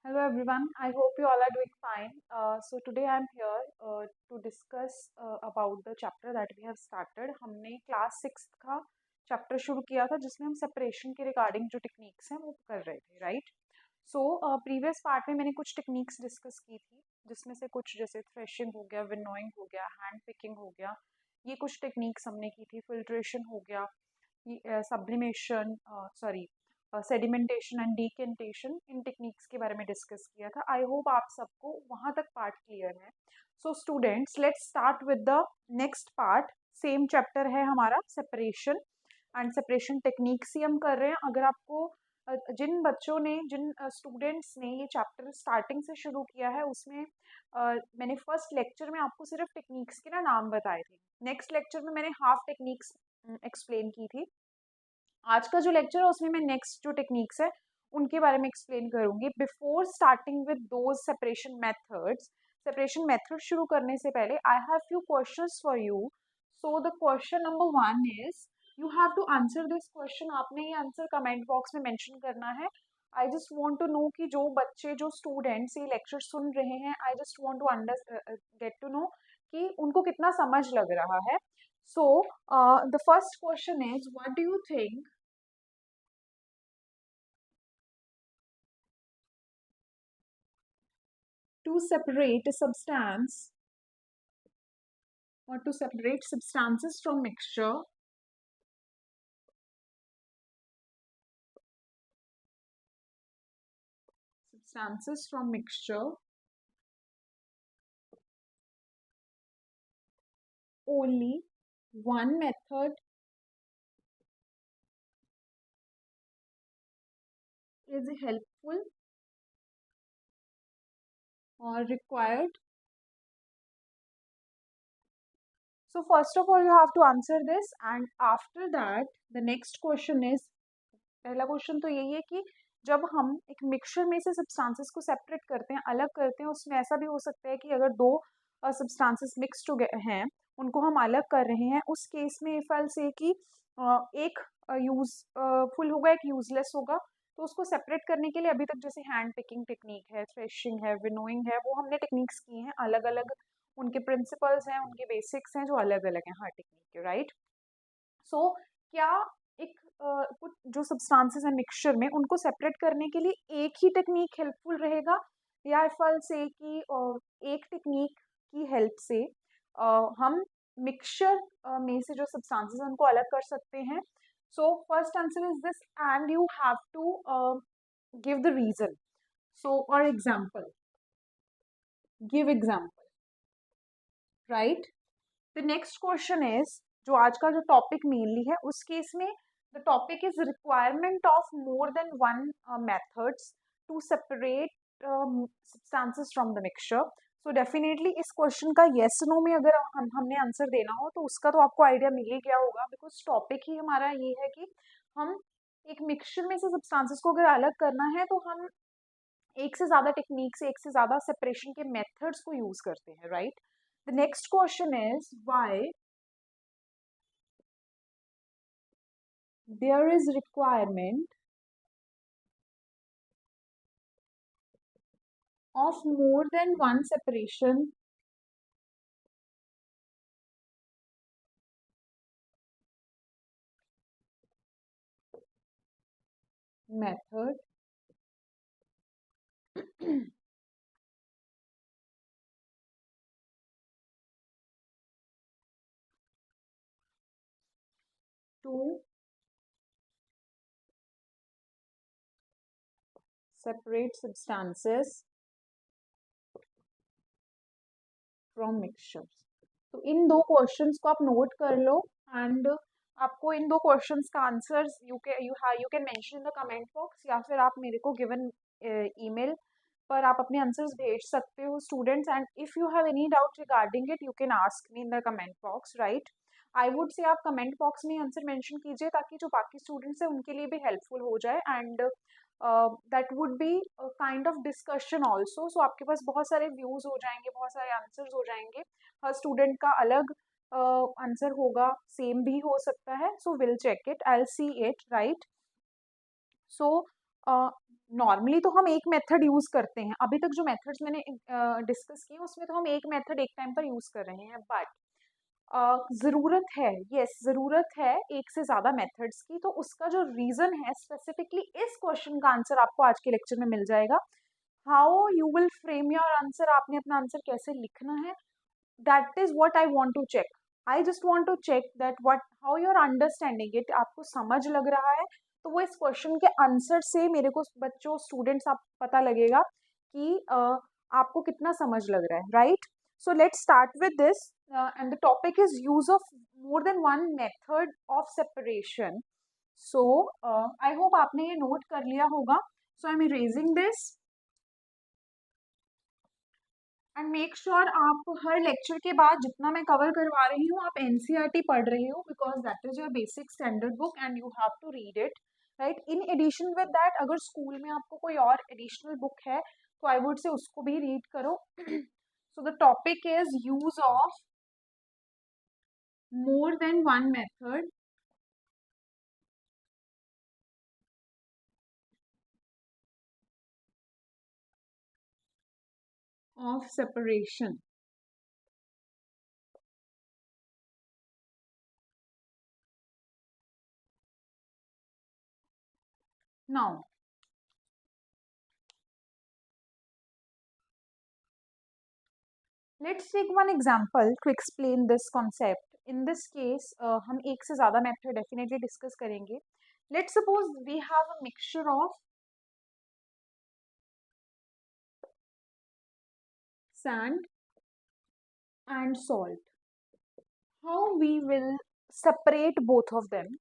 Hello everyone, I hope you all are doing fine. So today I'm here to discuss about the chapter that we have started. हमने class 6 का chapter शुरू किया था जिसमें हम separation के regarding जो टेक्निक्स हैं वो कर रहे थे, राइट? सो प्रीवियस पार्ट में मैंने कुछ टेक्निक्स डिस्कस की थी जिसमें से कुछ जैसे थ्रेशिंग हो गया, विनोइंग हो गया, हैंड पिकिंग हो गया, ये कुछ टेक्निक्स हमने की थी, फिल्ट्रेशन हो गया, sublimation, sorry, sedimentation and decantation, इन टेक्निक्स के बारे में डिस्कस किया था। आई होप आप सबको वहाँ तक पार्ट क्लियर है। So students, let's start with the next part. Same chapter है हमारा सेपरेशन एंड सेपरेशन टेक्निक्स ही हम कर रहे हैं। अगर आपको जिन बच्चों ने, जिन स्टूडेंट्स ने ये चैप्टर स्टार्टिंग से शुरू किया है उसमें मैंने फर्स्ट लेक्चर में आपको सिर्फ टेक्निक्स के नाम बताए थे। नेक्स्ट लेक्चर में मैंने हाफ टेक्निक्स एक्सप्लेन की थी। आज का जो लेक्चर है उसमें मैं नेक्स्ट जो टेक्निक्स है उनके बारे में एक्सप्लेन करूंगी। Before starting with those separation method शुरू करने से पहले I have few questions for you. So the question number 1 is, you have to answer this question. आपने ये आंसर कमेंट बॉक्स में मेंशन करना है। I just want to know कि जो बच्चे, जो स्टूडेंट्स ये लेक्चर सुन रहे हैं, I just want to get to know कि उनको कितना समझ लग रहा है। So, the first question is, what do you think to separate a substance or to separate substances from mixture? Substances from mixture. Only one method is helpful or required. So first of all, you have to answer this, and after that, the next question is, पहला question तो यही है कि जब हम एक mixture में से सब्सटेंसेस को सेपरेट करते हैं, अलग करते हैं, उसमें ऐसा भी हो सकता है कि अगर दो सब्सटेंसेस मिक्स्ड हैं, उनको हम अलग कर रहे हैं, उस केस में इफ आई से कि एक यूजफुल होगा, एक यूजलेस होगा, तो उसको सेपरेट करने के लिए अभी तक जैसे हैंड पिकिंग टेक्निक है, थ्रेशिंग है, विनोइंग है, वो हमने टेक्निक्स की हैं अलग अलग। उनके प्रिंसिपल्स हैं, उनके बेसिक्स हैं जो अलग अलग हैं हर टेक्निक के, राइट? सो क्या एक कुछ जो सब्सटेंसेस हैं मिक्सचर में, उनको सेपरेट करने के लिए एक ही टेक्निक हेल्पफुल रहेगा, या इफ आई से कि एक टेक्निक की हेल्प से हम मिक्सचर में से जो सब्सटेंसेस हैं उनको अलग कर सकते हैं? So first answer is this, and you have to give the reason. So for example, give example, right? The next question is, जो आज का जो टॉपिक मेनली है उस केस में the topic is requirement of more than one methods to separate substances from the mixture. So definitely इस question का yes no में अगर हमने आंसर देना हो तो उसका तो आपको आइडिया मिल ही गया होगा, बिकॉज टॉपिक ही हमारा ये है कि हम एक मिक्सचर में से सब्सटेंसेस को अगर अलग करना है तो हम एक से ज़्यादा टेक्निक से, एक से ज़्यादा सेपरेशन के मेथड्स को यूज़ करते हैं, right? The next question is, why there is requirement of more than one separation method to separate substances from mixtures? तो इन दो क्वेश्चंस को आप नोट कर लो, एंड आपको इन दो क्वेश्चंस का answers you can mention in the comment box, या फिर आप मेरे को गिवन ईमेल पर आप अपने आंसर्स भेज सकते हो students. And if you have any doubt regarding it, you can ask me in the comment box, right? I would say आप कमेंट बॉक्स में आंसर मेंशन कीजिए ताकि जो बाकी स्टूडेंट्स हैं उनके लिए भी हेल्पफुल हो जाए, and that would be kind of discussion also. So आपके पास बहुत सारे व्यूज हो जाएंगे, बहुत सारे आंसर्स हो जाएंगे, हर स्टूडेंट का अलग आंसर होगा, सेम भी हो सकता है। So will check it, I see it, right? So normally तो हम एक मेथड यूज करते हैं, अभी तक जो मेथड्स मैंने डिस्कस किए उसमें तो हम एक मेथड एक टाइम पर यूज कर रहे हैं, बट ज़रूरत है, यस ज़रूरत है एक से ज़्यादा मेथड्स की। तो उसका जो रीज़न है स्पेसिफिकली इस क्वेश्चन का आंसर आपको आज के लेक्चर में मिल जाएगा। How you will frame your answer, आपने अपना आंसर कैसे लिखना है, that is what I want to check. I just want to check that what how you are understanding it, आपको समझ लग रहा है। तो वो इस क्वेश्चन के आंसर से मेरे को बच्चों स्टूडेंट्स आप पता लगेगा कि आपको कितना समझ लग रहा है, right? So let's start with this and the topic is use of more than one method of separation. So I hope आपने ये नोट कर लिया होगा। So I am erasing this and make sure आप हर लेक्चर के बाद जितना मैं कवर करवा रही हूँ आप एनसीईआरटी पढ़ रहे हो, because that is your basic standard book and you have to read it, right? In addition with that अगर स्कूल में आपको कोई और एडिशनल बुक है तो आई वुड से उसको भी रीड करो। So the topic is use of more than one method of separation. Now let's take one example to explain this concept. In this case हम एक से ज़्यादा मेथड डेफिनेटली डिस्कस करेंगे। Let's suppose we have a mixture of sand and salt. How we will separate both of them,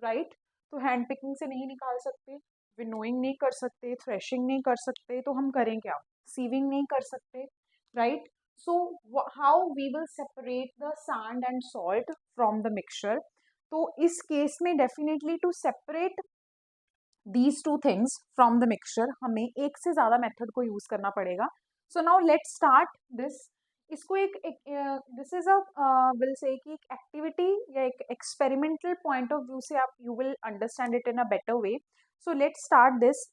right? तो hand picking से नहीं निकाल सकते, विनोइंग नहीं कर सकते, थ्रेशिंग नहीं कर सकते, तो हम करें क्या? सीविंग नहीं कर सकते, right? So how we will separate the sand and salt from the mixture? तो इस केस में definitely to separate these two things from the mixture हमें एक से ज़्यादा मेथड को यूज़ करना पड़ेगा। So now let's start this. इसको एक this is a will say कि एक एक्टिविटी या एक एक्सपेरिमेंटल पॉइंट ऑफ व्यू से आप you will understand it in a better way. So let's start this.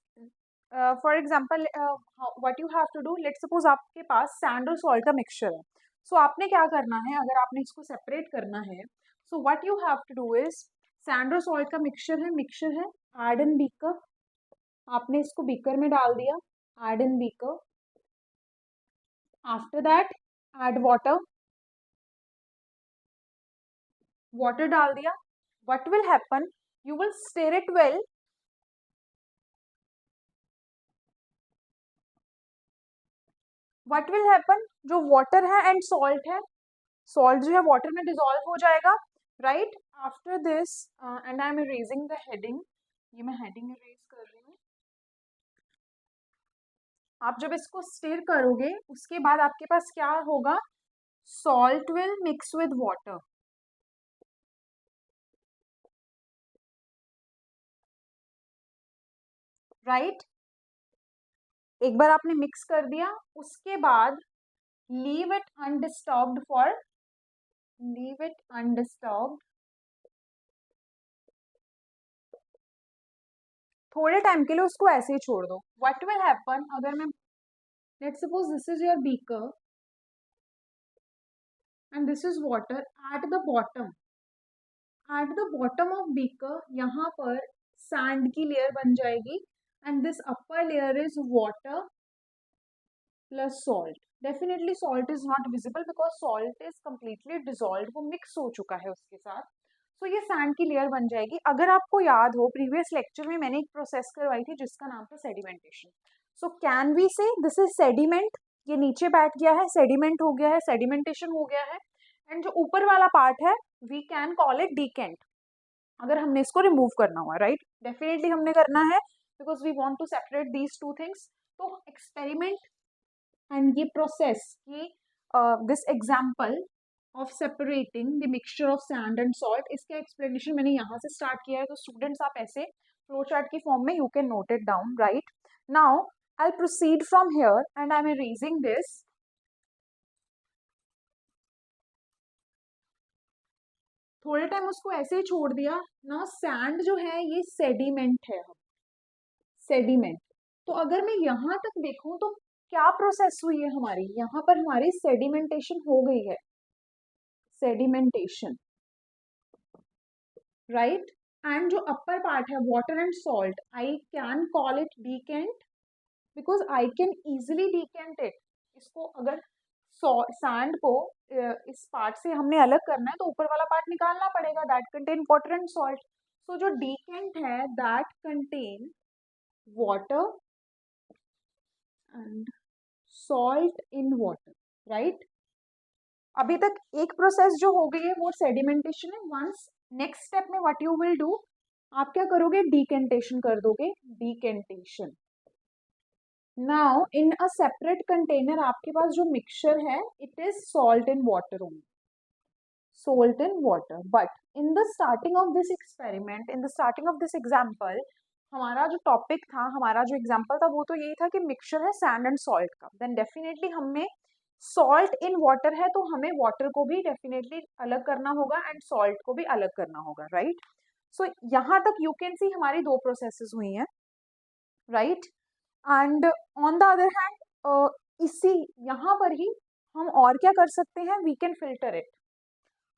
For example what you have to do, let's suppose आपके पास sand और salt का मिक्सचर है। सो आपने क्या करना है, अगर आपने इसको सेपरेट करना है, so what you have to do is sand और सॉल्ट का मिक्सचर है ऐड इन बीकर। आपने इसको बीकर में डाल दिया, add in beaker. After that add water, water डाल दिया। What will happen, you will stir it well. What will happen, जो वाटर है एंड सॉल्ट है, सॉल्ट जो है वाटर में डिजोल्व हो जाएगा, right? After this and I am erasing the heading, ये मैं हेडिंग इरेज कर रही हूँ। आप जब इसको स्टेर करोगे उसके बाद आपके पास क्या होगा, salt will mix with water, right? एक बार आपने मिक्स कर दिया उसके बाद leave it undisturbed for leave it undisturbed थोड़े टाइम के लिए उसको ऐसे ही छोड़ दो। व्हाट विल हैपन, अगर मैं let's suppose this is your beaker and this is water at the bottom of beaker यहाँ पर सैंड की लेयर बन जाएगी and this upper layer is water plus salt. Definitely salt is not visible because salt is completely dissolve, वो mix हो चुका है उसके साथ। सो ये सैंड की लेयर बन जाएगी। अगर आपको याद हो प्रीवियस लेक्चर में मैंने एक प्रोसेस करवाई थी जिसका नाम था सेडिमेंटेशन। सो कैन वी से दिस इज सेडिमेंट, ये नीचे बैठ गया है, सेडिमेंट हो गया है, सेडिमेंटेशन हो गया है, एंड जो ऊपर वाला पार्ट है वी कैन कॉल इट डीकेंट, अगर हमने इसको रिमूव करना हुआ, राइट? डेफिनेटली हमने करना है because we want to separate these two things. तो एक्सपेरिमेंट एंड ये प्रोसेस की this example of separating the mixture of sand and salt, इसका एक्सप्लेनेशन मैंने यहाँ से स्टार्ट किया है। तो स्टूडेंट्स आप ऐसे फ्लो चार्ट की फॉर्म में you can note it down, right? Now I proceed from here and I am erasing this. थोड़े टाइम उसको ऐसे ही छोड़ दिया। नाउ सैंड जो है ये सेडिमेंट है, सेडिमेंट, तो अगर मैं यहाँ तक देखूं तो क्या प्रोसेस हुई है हमारी, यहाँ पर हमारी सेडिमेंटेशन हो गई है, सेडिमेंटेशन, राइट। एंड जो अपर पार्ट है water and salt, I can call it decant because I can easily decant it. इसको अगर सैंड को इस पार्ट से हमने अलग करना है तो ऊपर वाला पार्ट निकालना पड़ेगा, that contain water and salt. So जो डीकेंट है that contain water and salt in water, right. अभी तक एक प्रोसेस जो हो गई है वो सेडिमेंटेशन है। वंस नेक्स्ट स्टेप में व्हाट यू विल डू, आप क्या करोगे, डीकेंटेशन कर दोगे, decantation. Now in a separate container आपके पास जो मिक्सचर है it is salt in water only, salt in water. But in the starting of this experiment, in the starting of this example, हमारा जो टॉपिक था, हमारा जो एग्जाम्पल था वो तो यही था कि मिक्सचर है सैंड एंड सॉल्ट का, देन डेफिनेटली हमें सॉल्ट इन वाटर है तो हमें वाटर को भी डेफिनेटली अलग करना होगा एंड सॉल्ट को भी अलग करना होगा, राइट। सो यहाँ तक यू कैन सी हमारी दो प्रोसेसेस हुई हैं, right. And on the other hand इसी यहाँ पर ही हम और क्या कर सकते हैं, वी कैन फिल्टर इट।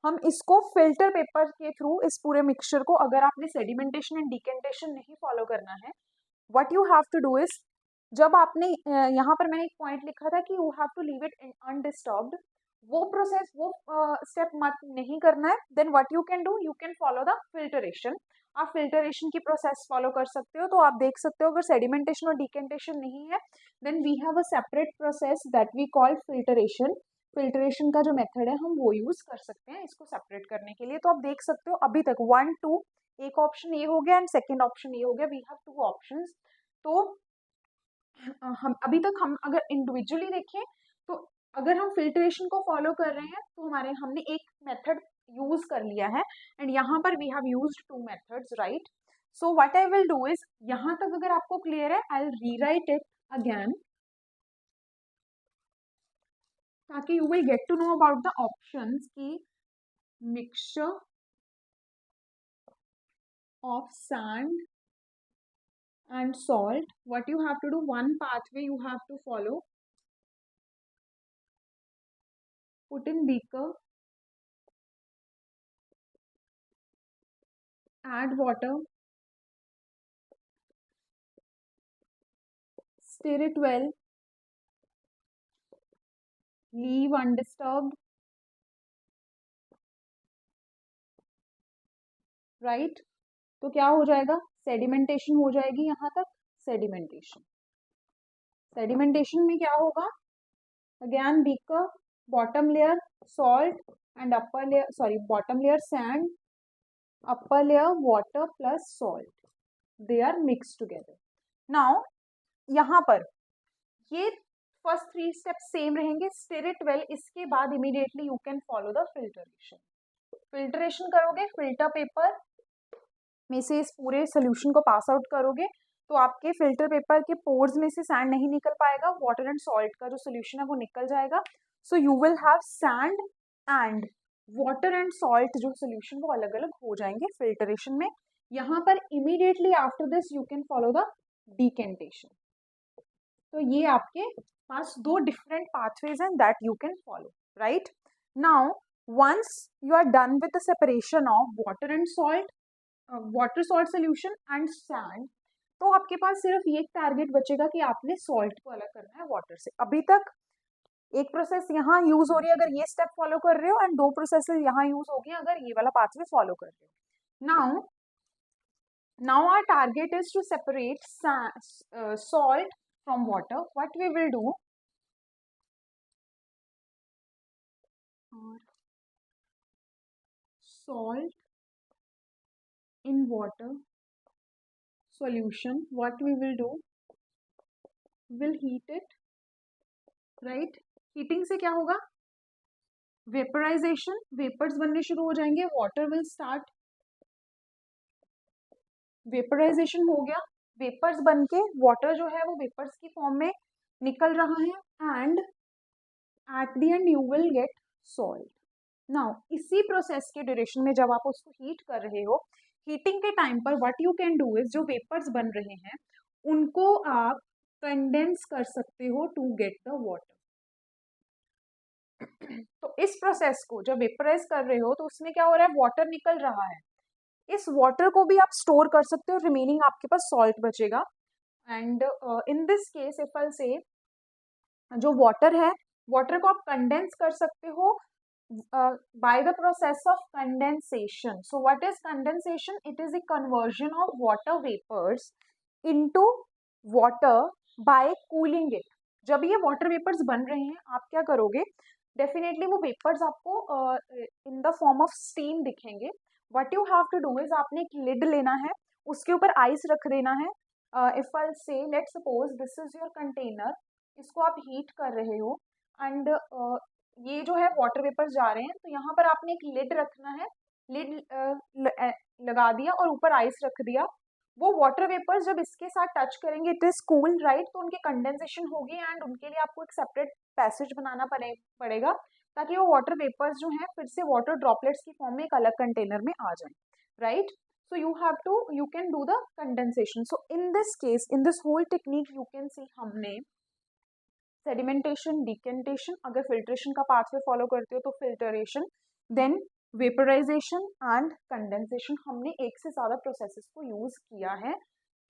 हम इसको फिल्टर पेपर के थ्रू इस पूरे मिक्सचर को, अगर आपने सेडिमेंटेशन एंड डिकेंटेशन नहीं फॉलो करना है, what you have to do is, जब आपने यहाँ पर मैंने एक पॉइंट लिखा था कि you have to leave it undisturbed, वो प्रोसेस वो स्टेप मत नहीं करना है, then what you can do, you can follow the filtration. आप फिल्टरेशन की प्रोसेस फॉलो कर सकते हो। तो आप देख सकते हो अगर सेडिमेंटेशन और डिकेंटेशन नहीं है then we have a separate process that we call filtration. Filtration का जो मेथड है हम वो यूज कर सकते हैं इसको सेपरेट करने के लिए। तो आप देख सकते हो अभी तक 1 2 एक ऑप्शन ये हो गया एंड सेकेंड ऑप्शन ये हो गया, वी हैव 2 ऑप्शंस। तो हम अभी तक हम अगर इंडिविजुअली देखें तो अगर हम फिल्ट्रेशन को फॉलो कर रहे हैं तो हमने एक मेथड यूज कर लिया है एंड यहाँ पर we have used 2 methods, right. So what I will do is, यहाँ तक अगर आपको क्लियर है I will rewrite it again ताकि you will get to know about the options की mixture of sand and salt, what you have to do, one pathway you have to follow, put in beaker, add water, stir it well, leave undisturbed, right। तो क्या हो जाएगा, sedimentation हो जाएगी यहाँ तक, sedimentation. Sedimentation में क्या होगा, again beaker, bottom layer salt and upper layer, sorry bottom layer sand, upper layer water plus salt, they are mix together. Now यहाँ पर ये फर्स्ट 3 स्टेप सेम रहेंगे, स्टिर इट वेल, इसके बाद immediately you can follow the filtration. Filtration करोगे, filter paper में से इस पूरे सोल्यूशन को पास आउट करोगे तो आपके फिल्टर पेपर के पोर्स में से सैंड नहीं निकल पाएगा, वाटर एंड सॉल्ट का जो सोल्यूशन है वो निकल जाएगा। So you will have sand and water and salt जो सोल्यूशन वो अलग अलग हो जाएंगे फिल्टरेशन में। यहाँ पर immediately after this you can follow the decantation. तो ये आपके पास 2 डिफरेंट पाथवेज हैं that you can follow, right. Now once you are done with the separation of water and salt, water salt solution and sand, तो आपके पास सिर्फ ये target बचेगा कि आपने सॉल्ट को अलग करना है वाटर से। अभी तक एक प्रोसेस यहाँ यूज हो रही है अगर ये स्टेप फॉलो कर रहे हो एंड 2 प्रोसेसेस यहाँ यूज होगी अगर ये वाला पाथवे फॉलो कर रहे हो। Now our target is to separate salt from water. What we will do, salt in water solution, what we will do, will heat it, right। Heating से क्या होगा, वेपराइजेशन, वेपर्स बनने शुरू हो जाएंगे, वाटर विल स्टार्ट, वेपराइजेशन हो गया, vapours बन के वाटर जो है वो वेपर्स की फॉर्म में निकल रहा है and at the end you will gate salt. Now इसी प्रोसेस के ड्यूरेशन में जब आप उसको हीट कर रहे हो, हीटिंग के टाइम पर what you can do is, जो वेपर्स बन रहे हैं उनको आप कंडेंस कर सकते हो टू गेट द वाटर। तो इस प्रोसेस को जब वेपराइज कर रहे हो तो उसमें क्या हो रहा है, वाटर निकल रहा है। इस वाटर को भी आप स्टोर कर सकते हो, रिमेनिंग आपके पास सॉल्ट बचेगा। And in this case if I से जो वाटर है, वाटर को आप कंडेंस कर सकते हो by the process of condensation. So what is condensation? It is a conversion of water vapors into water by cooling it. जब ये वाटर वेपर्स बन रहे हैं आप क्या करोगे, डेफिनेटली वो वेपर्स आपको in the form of steam दिखेंगे। What you have to do is आपने एक लिड लेना है, उसके ऊपर आइस रख देना है। इफ आई से let suppose this is your container, इसको आप हीट कर रहे हो एंड ये जो है वाटर वेपर जा रहे हैं, तो यहाँ पर आपने एक लिड रखना है। लिड लगा दिया और ऊपर आइस रख दिया। वो वाटर वेपर्स जब इसके साथ टच करेंगे, इट इज कूल राइट, तो उनकी कंडेंसेशन होगी एंड उनके लिए आपको एक सेपरेट पैसेज बनाना पड़ेगा ताकि वो वाटर वेपर्स जो हैं फिर से वाटर ड्रॉपलेट्स की फॉर्म में एक अलग कंटेनर में आ जाए, right. So you can do the condensation. So in this case, in this whole technique, you can see हमने सेडिमेंटेशन, डिकेंटेशन, अगर फिल्ट्रेशन का पाथवे फॉलो करते हो तो filtration, then vaporization and condensation. हमने एक से ज़्यादा प्रोसेसेस को यूज किया है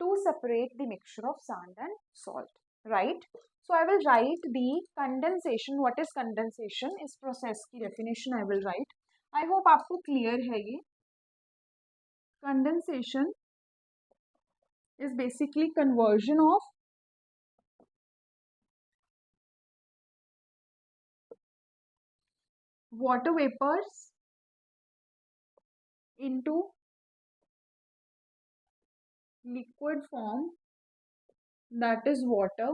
to separate the mixture of sand and salt, right. So I will write the condensation. What is condensation, इस प्रोसेस की definition I will write. I hope आपको क्लियर है ये। Condensation is basically conversion of water vapors into liquid form, that is water,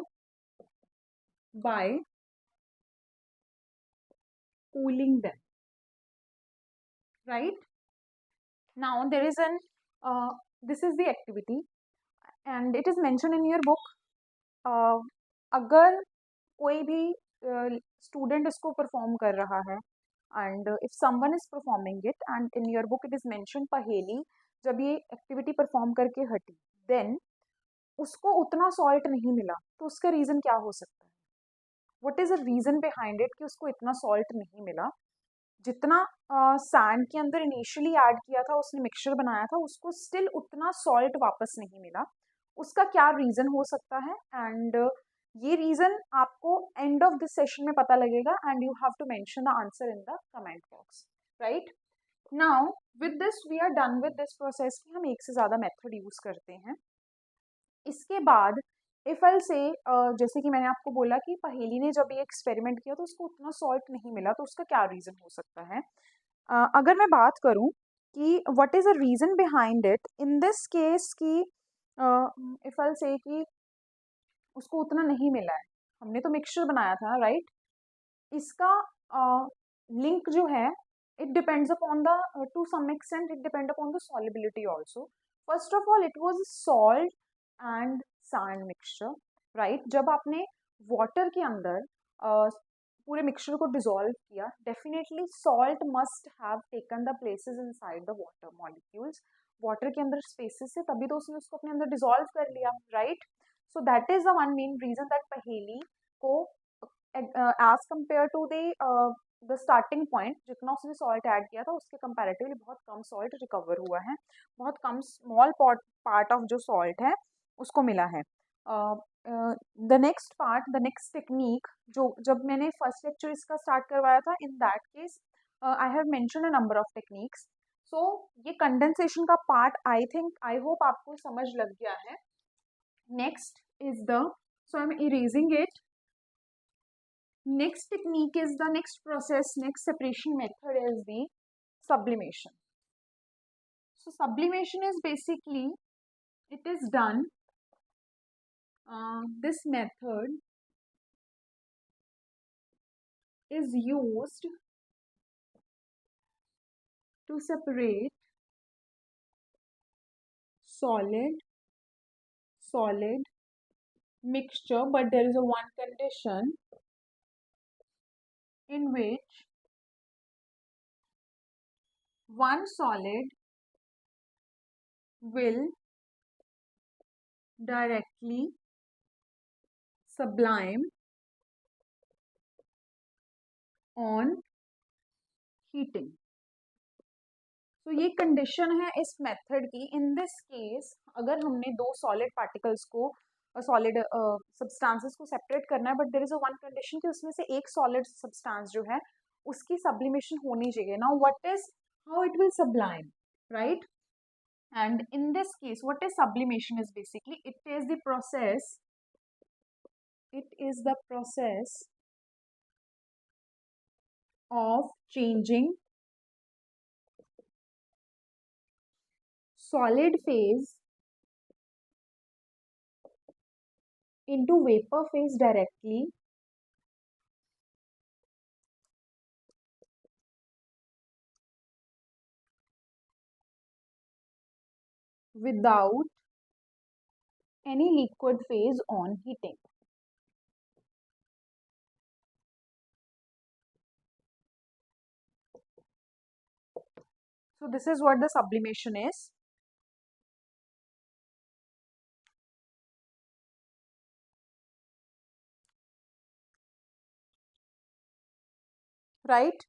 by cooling them, right? Now there is an this is the activity and it is mentioned in your book. अगर कोई भी student इसको perform कर रहा है and if someone is performing it and in your book it is mention पहेली, जब ये एक्टिविटी परफॉर्म करके हटी देन उसको उतना सॉल्ट नहीं मिला, तो उसका रीजन क्या हो सकता है? What is the reason behind it कि उसको इतना सॉल्ट नहीं मिला? जितना सैंड के अंदर इनिशियली ऐड किया था, उसने मिक्सचर बनाया था, उसको स्टिल उतना सॉल्ट वापस नहीं मिला। उसका क्या रीजन हो सकता है? एंड ये रीजन आपको एंड ऑफ दिस सेशन में पता लगेगा and you have to mention the answer in the comment box, right. Now with this we are done with this process कि हम एक से ज़्यादा मेथड यूज करते हैं। इसके बाद इफ आई से जैसे कि मैंने आपको बोला कि पहेली ने जब ये एक्सपेरिमेंट किया तो उसको उतना सॉल्ट नहीं मिला, तो उसका क्या रीज़न हो सकता है? अगर मैं बात करूं कि what is the reason behind it in this case कि इफ आई से कि उसको उतना नहीं मिला है, हमने तो मिक्सचर बनाया था राइट। इसका लिंक जो है it depends upon the to some extent it depend upon the solubility also. First of all it was salt and sand mixture, right. जब आपने वाटर के अंदर पूरे मिक्सचर को डिसॉल्व किया, definitely salt must have taken the places inside the water molecules. Water के अंदर spaces से तभी तो उसने उसको अपने अंदर डिसॉल्व कर लिया, right. So that is the one main reason that पहेली को as compare to the starting point, जितना उसने सॉल्ट ऐड किया था उसके कंपैरेटिवली बहुत कम सॉल्ट रिकवर हुआ है, बहुत कम स्मॉल पार्ट ऑफ जो सॉल्ट है उसको मिला है। The next part, the next technique, जो जब मैंने फर्स्ट लेक्चर इसका स्टार्ट करवाया था, in that case I have mention a number of techniques. So ये कंडेंसेशन का part I think I hope आपको समझ लग गया है। Next is the, so I am erasing it. Next technique is the next process, next separation method is the sublimation. So sublimation is basically, it is done, this method is used to separate solid mixture, but there is a one condition in which one solid will directly sublime on heating. तो ये condition है इस method की. इन this case अगर हमने दो solid particles को solid substances को सेपरेट करना है, but there is a one condition कि उसमें से एक सॉलिड सब्सटेंस जो है उसकी सब्लिमेशन होनी चाहिए. Now what is how it will sublime, right? And in this case, what is sublimation is basically it is the process of changing solid phase into vapor phase directly without any liquid phase on heating. So this is what the sublimation is. Right?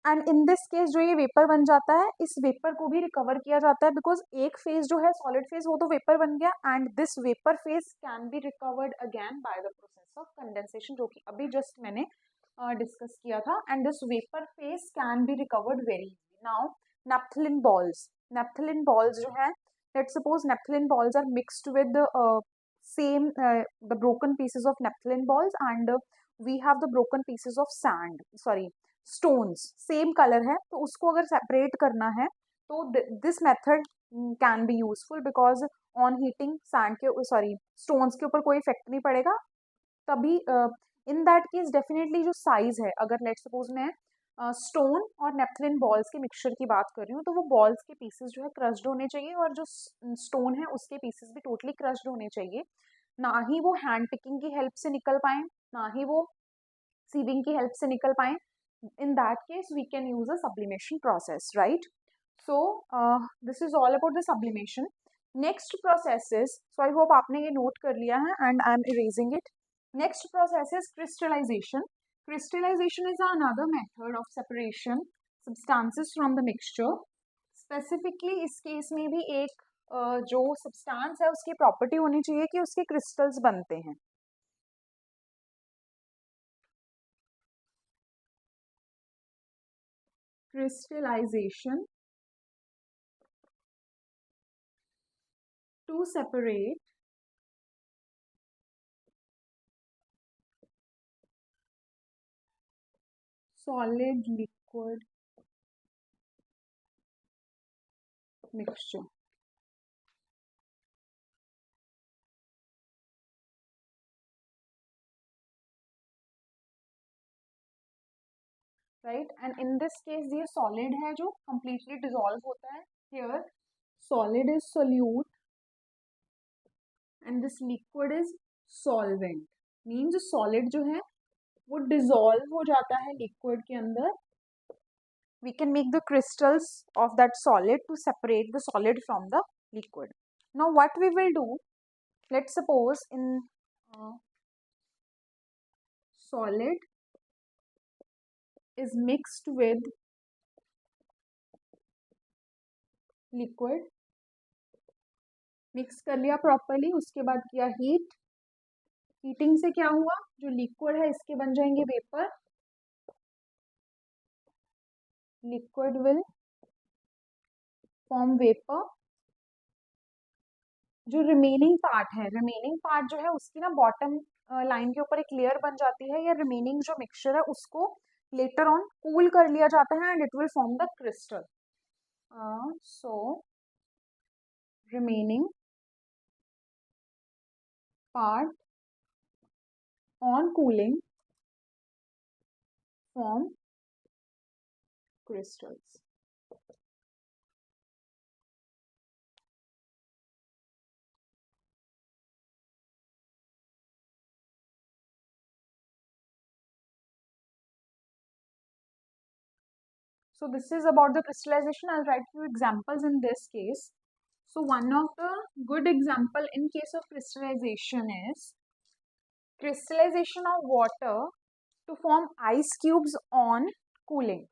And in this case जो ये vapour बन जाता है, इस vapour को भी recover किया जाता है बिकॉज एक फेज जो है सॉलिड फेज वो तो वेपर बन गया, and this vapour phase can be recovered again by the process of condensation, जो कि अभी जस्ट मैंने डिस्कस किया था. And this vapour phase can be recovered very easily. Now naphthalene balls जो है, let's suppose naphthalene balls are mixed with same the broken pieces of naphthalene balls, and we have the broken pieces of stones, same colour है, तो उसको अगर separate करना है तो this method can be useful because on heating sand के stones के ऊपर कोई इफेक्ट नहीं पड़ेगा. तभी इन दैट केस डेफिनेटली जो साइज है, अगर लेट सपोज मैं स्टोन और नेप्थलिन बॉल्स के मिक्सचर की बात कर रही हूँ, तो वो बॉल्स के पीसेस जो है क्रश्ड होने चाहिए और जो स्टोन है उसके पीसेस भी टोटली क्रश्ड होने चाहिए. ना ही वो हैंड पिकिंग की हेल्प से निकल पाए, ना ही वो सीविंग की हेल्प से निकल पाए. In that case we can use a sublimation process, right? So this is all about the sublimation. Next process is, so I hope आपने ये note कर लिया है and I am erasing it. Next process is crystallization. Crystallization is another method of separation substances from the mixture. Specifically इस case में भी एक जो substance है उसकी property होनी चाहिए कि उसके crystals बनते हैं. Crystallization to separate solid liquid mixture. Right, and in this case ये solid है जो completely dissolve होता है. Here solid is solute and this liquid is solvent. Means solid जो है वो dissolve हो जाता है liquid के अंदर. We can make the crystals of that solid to separate the solid from the liquid. Now what we will do, let's suppose in solid is mixed with liquid, mix कर लिया properly, उसके बाद किया heat. Heating से क्या हुआ, जो liquid है इसके बन जाएंगे vapour. Liquid will form vapour. जो रिमेनिंग पार्ट जो है उसकी ना बॉटम लाइन के ऊपर एक लेयर बन जाती है, या रिमेनिंग जो मिक्सचर है उसको लेटर ऑन कूल कर लिया जाता है and it will form the crystal. So remaining part on cooling form crystals. So this is about the crystallization. I'll write few examples in this case. So one of the good example in case of crystallization is crystallization of water to form ice cubes on cooling.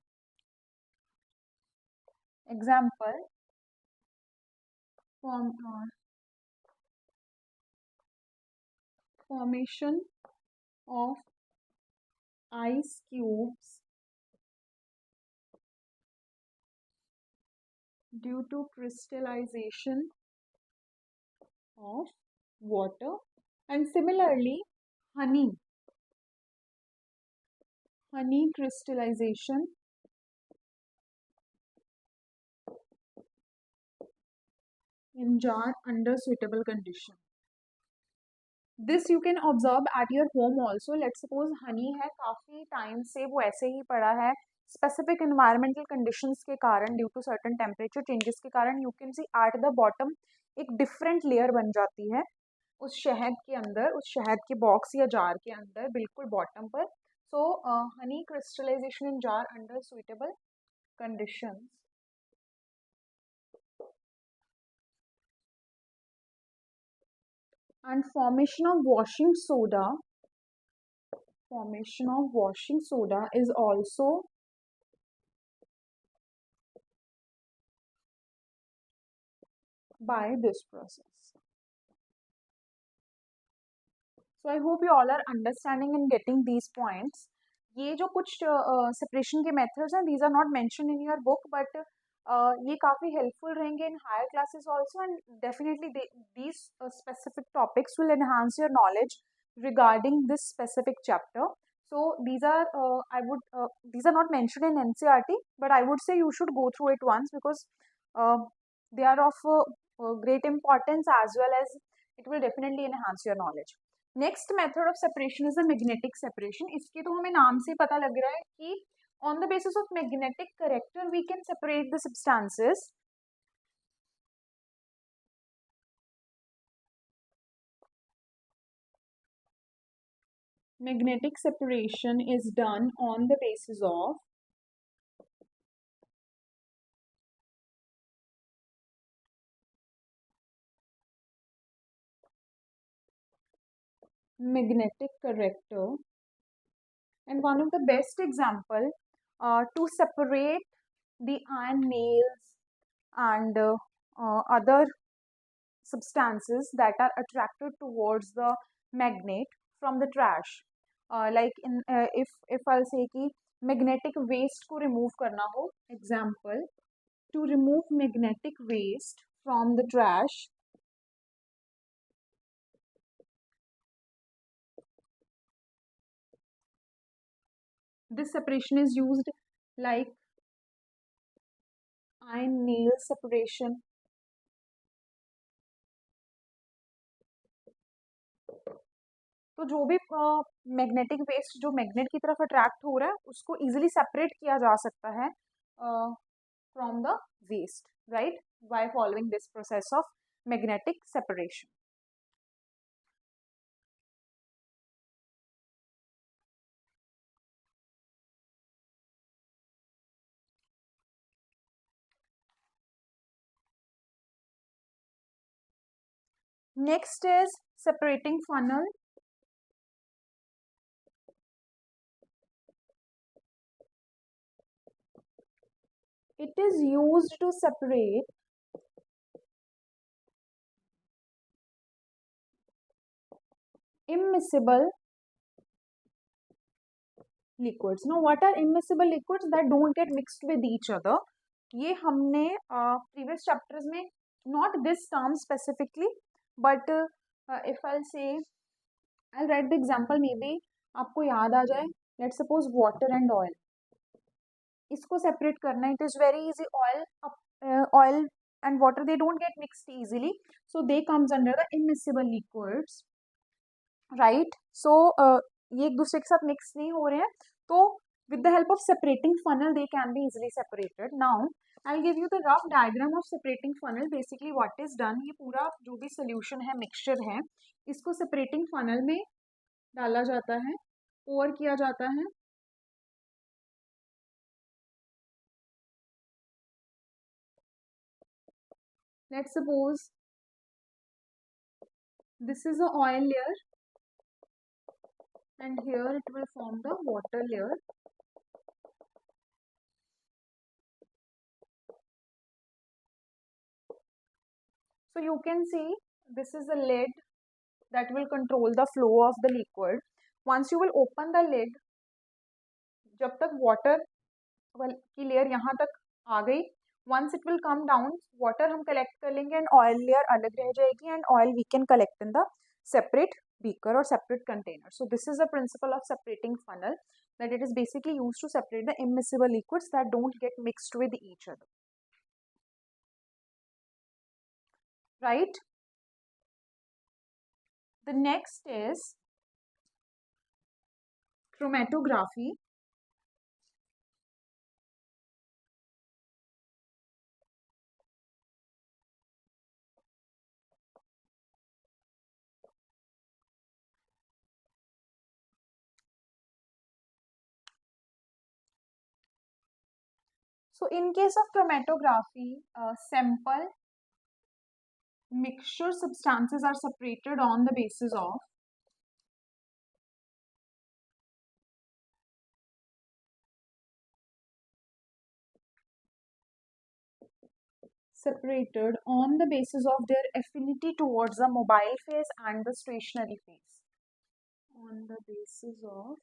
Example, formation of ice cubes due to crystallization of water. And similarly, honey crystallization in jar under suitable condition. This you can observe at your home also. Let's suppose honey है, काफी time से वो ऐसे ही पड़ा है, specific environmental conditions के कारण, due to certain temperature changes के कारण, you can see at the bottom एक डिफरेंट लेयर बन जाती है उस शहद के अंदर, उस शहद के बॉक्स या जार के अंदर, बिल्कुल बॉटम पर. So honey crystallisation in jar under suitable conditions. And formation of washing soda is also by this process. So I hope you all are understanding and getting these points. ये जो कुछ separation के methods हैं, these are not mentioned in your book, but ये काफ़ी helpful रहेंगे in higher classes also, and definitely these specific topics will enhance your knowledge regarding this specific chapter. So these are these are not mentioned in NCERT, but I would say you should go through it once, because they are of great importance, as well as it will definitely enhance your knowledge. Next method of separation is the magnetic separation. इसके तो हमें नाम से पता लग रहा है कि on the basis of magnetic character we can separate the substances. Magnetic separation is done on the basis of magnetic character, and one of the best example to separate the iron nails and other substances that are attracted towards the magnet from the trash, like in if I'll say कि magnetic waste को remove करना हो, example, to remove magnetic waste from the trash, this separation is used, like iron nail separation. तो जो भी magnetic waste जो magnet की तरफ अट्रैक्ट हो रहा है उसको इजीली सेपरेट किया जा सकता है from the waste, right, by following this process of magnetic separation. Next is separating funnel. It is used to separate immiscible liquids. Now, what are immiscible liquids? That don't get mixed with each other. ये हमने previous chapters में, not this term specifically, but if I'll say, I'll write the example, maybe आपको याद आ जाए. Let's suppose water and oil. इसको separate करना है. It is very easy. Oil and water, they don't get mixed easily, so they comes under the immiscible liquids, right? So ये एक दूसरे के साथ mix नहीं हो रहे हैं, तो with the help of separating funnel they can be easily separated. Now I'll give you the rough diagram of separating funnel. Basically what is done, ये पूरा जो भी solution है, mixture है, इसको separating funnel में डाला जाता है, pour किया जाता है. Let's suppose this is the oil layer and here it will form the water layer. So you can see this is a lid that will control the flow of the liquid. Once you will open the lid, जब तक water की layer यहाँ तक आ गई, once it will come down, water हम collect कर लेंगे and oil layer अलग रह जाएगी, and oil we can collect in the separate beaker or separate container. So this is the principle of separating funnel, that it is basically used to separate the immiscible liquids that don't get mixed with each other. Right? The next is chromatography. So in case of chromatography, sample mixture substances are separated on the basis of their affinity towards the mobile phase and the stationary phase. On the basis of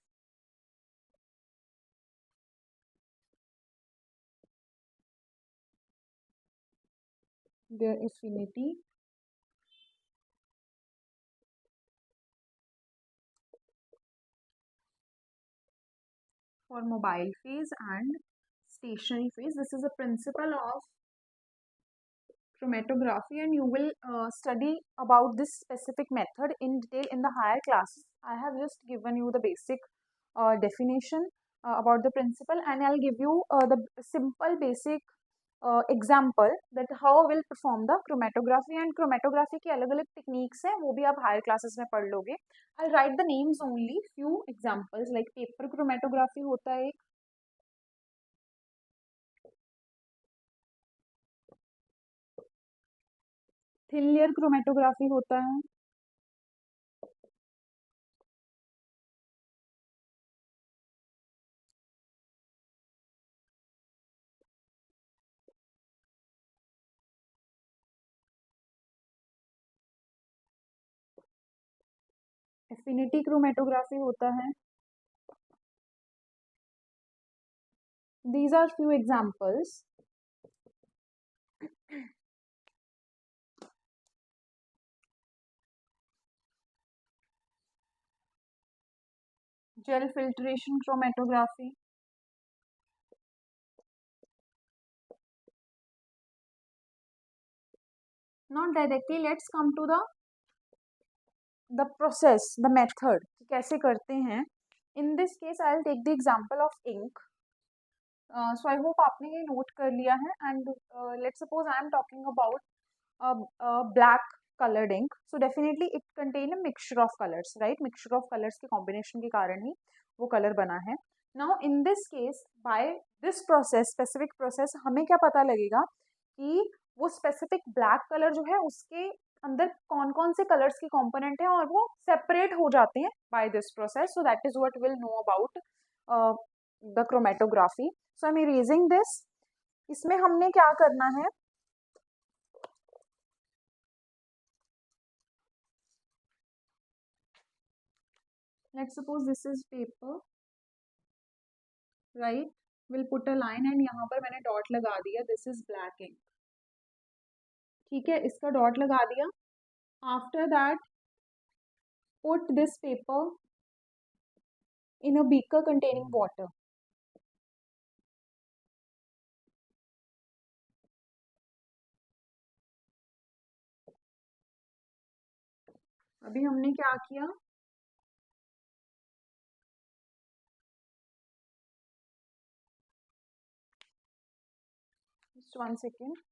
their affinity for mobile phase and stationary phase. This is a principle of chromatography, and you will study about this specific method in detail in the higher classes. I have just given you the basic definition about the principle, and I'll give you the simple basic example that how will perform the chromatography. And chromatography की अलग अलग techniques हैं, वो भी आप higher classes में पढ़ लोगे. I'll write the names only, few examples like paper chromatography होता है एक, thin layer chromatography होता है, affinity chromatography होता है. These are few examples. Gel filtration chromatography, not directly. Let's come to the process, the method कि कैसे करते हैं. In this case, I'll take the example of ink. So I hope आपने ये note कर लिया है. And let's suppose I am talking about a black colored ink. So definitely it contain a mixture of colors, right? Mixture of colors के combination के कारण ही वो color बना है. Now in this case, by this process, specific process, हमें क्या पता लगेगा कि वो specific black color जो है उसके अंदर कौन कौन से कलर्स के कंपोनेंट हैं और वो सेपरेट हो जाते हैं by this process. So that is what will know about the chromatography. So I am erasing this. इसमें हमने क्या करना है, let's suppose this is paper, right. Will put a line and यहाँ पर मैंने डॉट लगा दिया, दिस इज ब्लैक इंक. ठीक है, इसका डॉट लगा दिया. After that put this paper in a beaker containing water. अभी हमने क्या किया, just 1 second.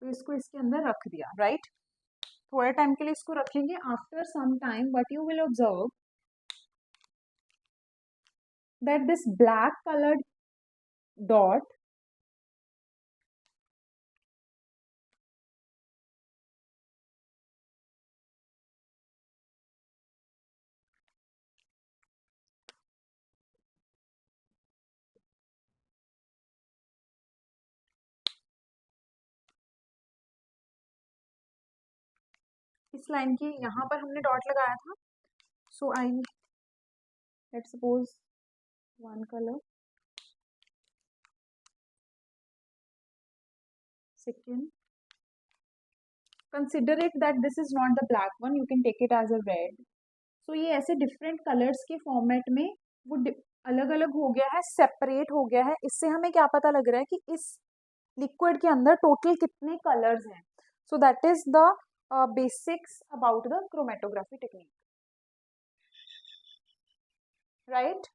तो इसको इसके अंदर रख दिया, राइट. थोड़े टाइम के लिए इसको रखेंगे. After some time what you will observe that this black colored dot इस लाइन की यहाँ पर हमने डॉट लगाया था. So I let suppose one color, second, consider it that this is not the black one, you can take it as a red. So ये ऐसे different colours के फॉर्मेट में वो अलग अलग हो गया है, सेपरेट हो गया है. इससे हमें क्या पता लग रहा है कि इस लिक्विड के अंदर टोटल कितने कलर्स हैं. सो that is the basics about the chromatography technique, right.